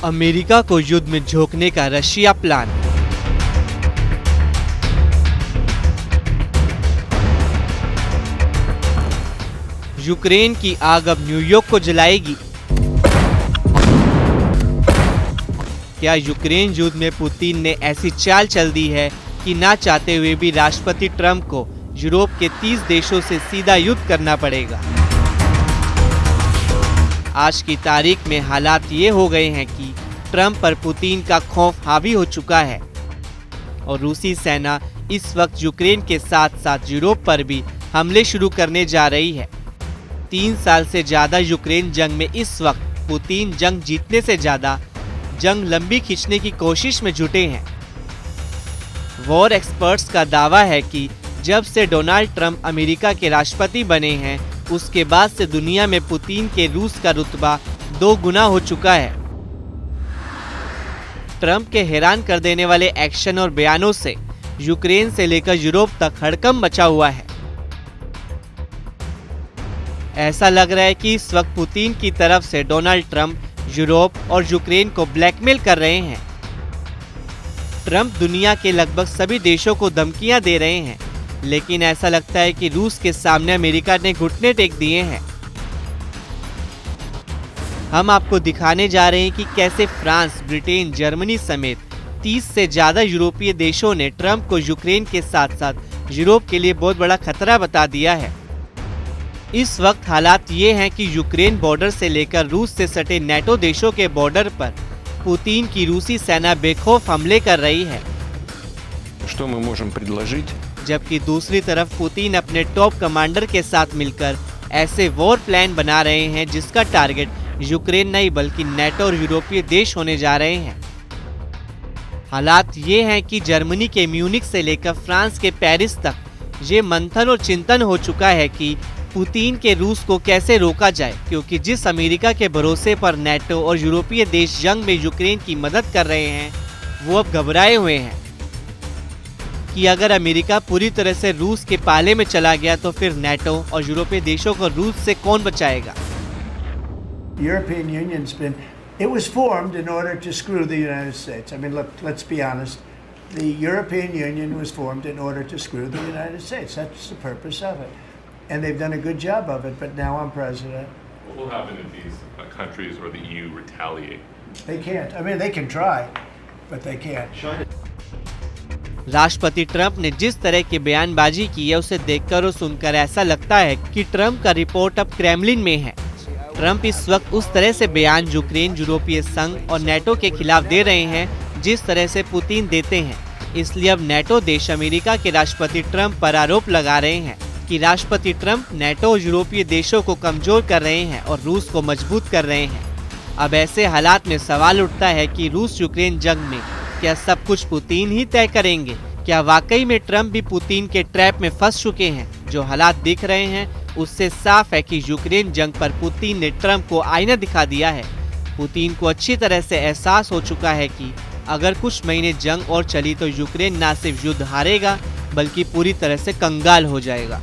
America को युद्ध में झोंकने का रशिया प्लान। यूक्रेन की आग अब न्यूयॉर्क को जलाएगी। क्या यूक्रेन युद्ध में पुतिन ने ऐसी चाल चल दी है कि ना चाहते हुए भी राष्ट्रपति ट्रंप को यूरोप के 30 देशों से सीधा युद्ध करना पड़ेगा। आज की तारीख में हालात ये हो गए हैं कि ट्रंप पर पुतिन का खौफ हावी हो चुका है और रूसी सेना इस वक्त यूक्रेन के साथ साथ यूरोप पर भी हमले शुरू करने जा रही है। 3 साल से ज्यादा यूक्रेन जंग में इस वक्त पुतिन जंग जीतने से ज्यादा जंग लंबी खींचने की कोशिश में जुटे हैं। वॉर एक्सपर्ट्स का दावा है कि जब से डोनाल्ड ट्रंप अमेरिका के राष्ट्रपति बने हैं उसके बाद से दुनिया में पुतिन के रूस का रुतबा 2 गुना हो चुका है। ट्रंप के हैरान कर देने वाले एक्शन और बयानों से यूक्रेन से लेकर यूरोप तक हड़कंप मचा हुआ है। ऐसा लग रहा है कि इस वक्त पुतिन की तरफ से डोनाल्ड ट्रंप यूरोप और यूक्रेन को ब्लैकमेल कर रहे हैं। ट्रंप दुनिया के लगभग सभी देशों को धमकियां दे रहे हैं, लेकिन ऐसा लगता है कि रूस के सामने अमेरिका ने घुटने टेक दिए हैं। हम आपको दिखाने जा रहे हैं कि कैसे फ्रांस, ब्रिटेन, जर्मनी समेत 30 से ज्यादा यूरोपीय देशों ने ट्रंप को यूक्रेन के साथ साथ यूरोप के लिए बहुत बड़ा खतरा बता दिया है। इस वक्त हालात ये हैं कि यूक्रेन बॉर्डर से लेकर रूस से सटे नेटो देशों के बॉर्डर पर पुतिन की रूसी सेना बेखौफ हमले कर रही है। जबकि दूसरी तरफ पुतिन अपने टॉप कमांडर के साथ मिलकर ऐसे वॉर प्लान बना रहे हैं जिसका टारगेट यूक्रेन नहीं बल्कि नेटो और यूरोपीय देश होने जा रहे हैं। हालात ये हैं कि जर्मनी के म्यूनिख से लेकर फ्रांस के पेरिस तक ये मंथन और चिंतन हो चुका है कि पुतिन के रूस को कैसे रोका जाए, क्योंकि जिस अमेरिका के भरोसे पर नेटो और यूरोपीय देश जंग में यूक्रेन की मदद कर रहे हैं वो अब घबराए हुए हैं कि अगर अमेरिका पूरी तरह से रूस के पाले में चला गया तो फिर नेटो और यूरोपीय देशों को रूस से कौन बचाएगा। European Union's been, it was formed in order to screw the United States. I mean, let's be honest. The European Union was formed in order to screw the United States. That's the purpose of it. And they've done a good job of it, but now I'm president. What will happen if these countries or the EU retaliate? They can't. I mean, they can try, but they can't. राष्ट्रपति Trump ने जिस तरह की बयानबाजी की है उसे देखकर और सुनकर ऐसा लगता है कि ट्रंप का रिपोर्ट अब क्रेमलिन में है। ट्रंप इस वक्त उस तरह से बयान यूक्रेन, यूरोपीय संघ और नेटो के खिलाफ दे रहे हैं जिस तरह से पुतिन देते हैं। इसलिए अब नेटो देश अमेरिका के राष्ट्रपति ट्रंप पर आरोप लगा रहे हैं कि राष्ट्रपति ट्रंप नेटो और यूरोपीय देशों को कमजोर कर रहे हैं और रूस को मजबूत कर रहे हैं। अब ऐसे हालात में सवाल उठता है कि रूस यूक्रेन जंग में क्या सब कुछ पुतिन ही तय करेंगे? क्या वाकई में ट्रंप भी पुतिन के ट्रैप में फंस चुके हैं? जो हालात दिख रहे हैं उससे साफ है कि यूक्रेन जंग पर पुतिन ने ट्रंप को आईना दिखा दिया है। पुतिन को अच्छी तरह से एहसास हो चुका है कि अगर कुछ महीने जंग और चली तो यूक्रेन न सिर्फ युद्ध हारेगा बल्कि पूरी तरह से कंगाल हो जाएगा।